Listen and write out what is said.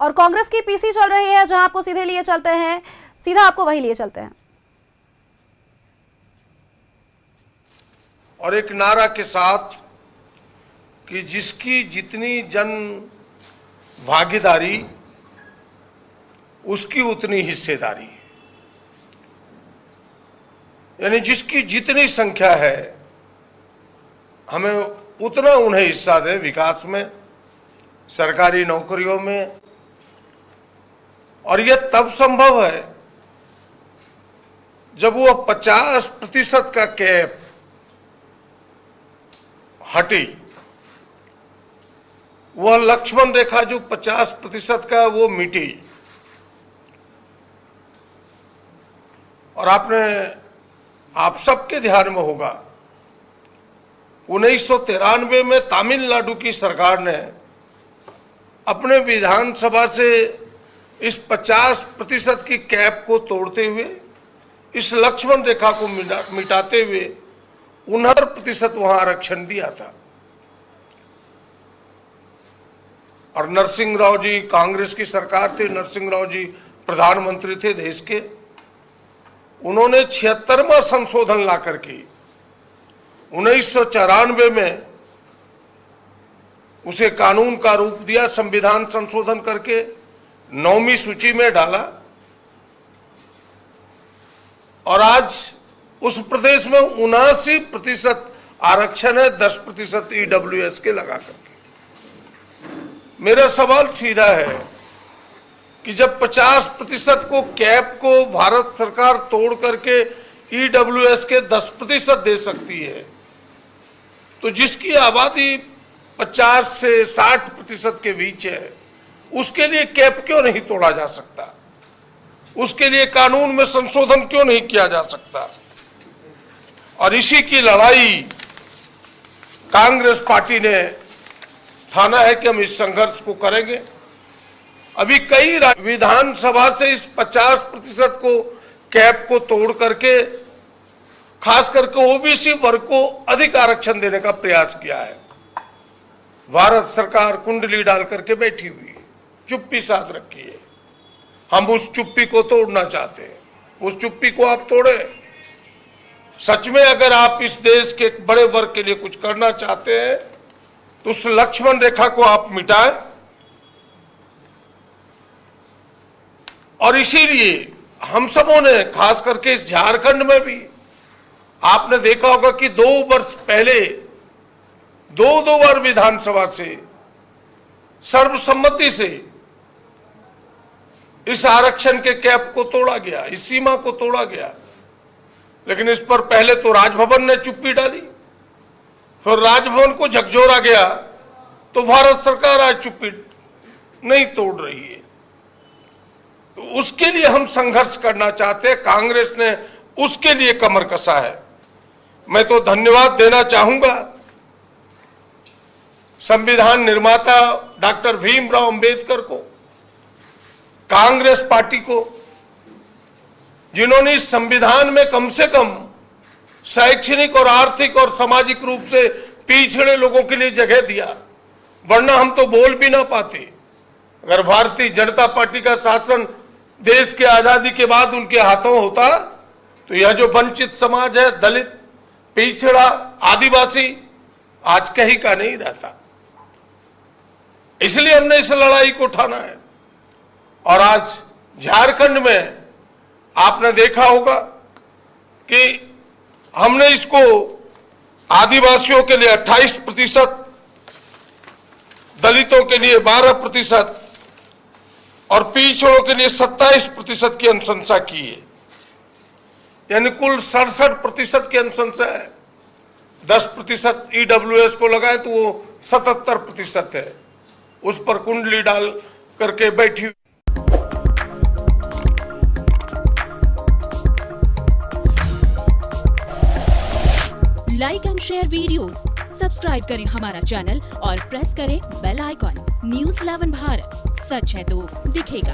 और कांग्रेस की पीसी चल रही है, जहां आपको सीधे लिए चलते हैं, सीधा आपको वही लिए चलते हैं। और एक नारा के साथ कि जिसकी जितनी जन भागीदारी उसकी उतनी हिस्सेदारी, यानी जिसकी जितनी संख्या है हमें उतना उन्हें हिस्सा दे विकास में, सरकारी नौकरियों में। और यह तब संभव है जब वो 50% का कैप हटी, वह लक्ष्मण रेखा जो 50% का वो मिटी। और आप सबके ध्यान में होगा 1993 में तमिलनाडु की सरकार ने अपने विधानसभा से इस 50% की कैप को तोड़ते हुए, इस लक्ष्मण रेखा को मिटाते हुए 69% वहां आरक्षण दिया था। और नरसिंह राव जी कांग्रेस की सरकार थे, नरसिंह राव जी प्रधानमंत्री थे देश के, उन्होंने 76वां संशोधन ला करके 1994 में उसे कानून का रूप दिया, संविधान संशोधन करके 9वीं सूची में डाला। और आज उस प्रदेश में 79% आरक्षण है, 10% ईडब्ल्यूएस के लगा करके। मेरा सवाल सीधा है कि जब 50% को कैप को भारत सरकार तोड़ करके ईडब्ल्यूएस के 10% दे सकती है, तो जिसकी आबादी 50 से 60% के बीच है, उसके लिए कैप क्यों नहीं तोड़ा जा सकता? उसके लिए कानून में संशोधन क्यों नहीं किया जा सकता? और इसी की लड़ाई कांग्रेस पार्टी ने ठाना है कि हम इस संघर्ष को करेंगे। अभी कई विधानसभा से इस 50% को कैप को तोड़ करके खास करके ओबीसी वर्ग को अधिक आरक्षण देने का प्रयास किया है। भारत सरकार कुंडली डाल करके बैठी हुई है, चुप्पी साध रखी है। हम उस चुप्पी को तोड़ना चाहते हैं, उस चुप्पी को आप तोड़े। सच में अगर आप इस देश के एक बड़े वर्ग के लिए कुछ करना चाहते हैं तो उस लक्ष्मण रेखा को आप मिटाएं। और इसीलिए हम सबों ने खास करके इस झारखंड में भी आपने देखा होगा कि 2 वर्ष पहले दो बार विधानसभा से सर्वसम्मति से इस आरक्षण के कैप को तोड़ा गया, इस सीमा को तोड़ा गया। लेकिन इस पर पहले तो राजभवन ने चुप्पी डाली, फिर राजभवन को झकझोरा गया, तो भारत सरकार आज चुप्पी नहीं तोड़ रही है। तो उसके लिए हम संघर्ष करना चाहते हैं। कांग्रेस ने उसके लिए कमर कसा है। मैं तो धन्यवाद देना चाहूंगा संविधान निर्माता डॉक्टर भीमराव अंबेडकर को, कांग्रेस पार्टी को, जिन्होंने इस संविधान में कम से कम शैक्षणिक और आर्थिक और सामाजिक रूप से पिछड़े लोगों के लिए जगह दिया, वरना हम तो बोल भी ना पाते। अगर भारतीय जनता पार्टी का शासन देश के आजादी के बाद उनके हाथों होता तो यह जो वंचित समाज है, दलित, पिछड़ा, आदिवासी, आज कहीं का नहीं रहता। इसलिए हमने इस लड़ाई को उठाना है। और आज झारखंड में आपने देखा होगा कि हमने इसको आदिवासियों के लिए 28%, दलितों के लिए 12% और पिछड़ों के लिए 27% की अनुशंसा की है। यानी कुल 67% की अनुशंसा है। 10% ईडब्ल्यूएस को लगाए तो वो 77% है। उस पर कुंडली डाल करके बैठी। Like and share videos, subscribe करें हमारा चैनल और प्रेस करें बेल आइकॉन। न्यूज़ 11 भारत, सच है तो दिखेगा।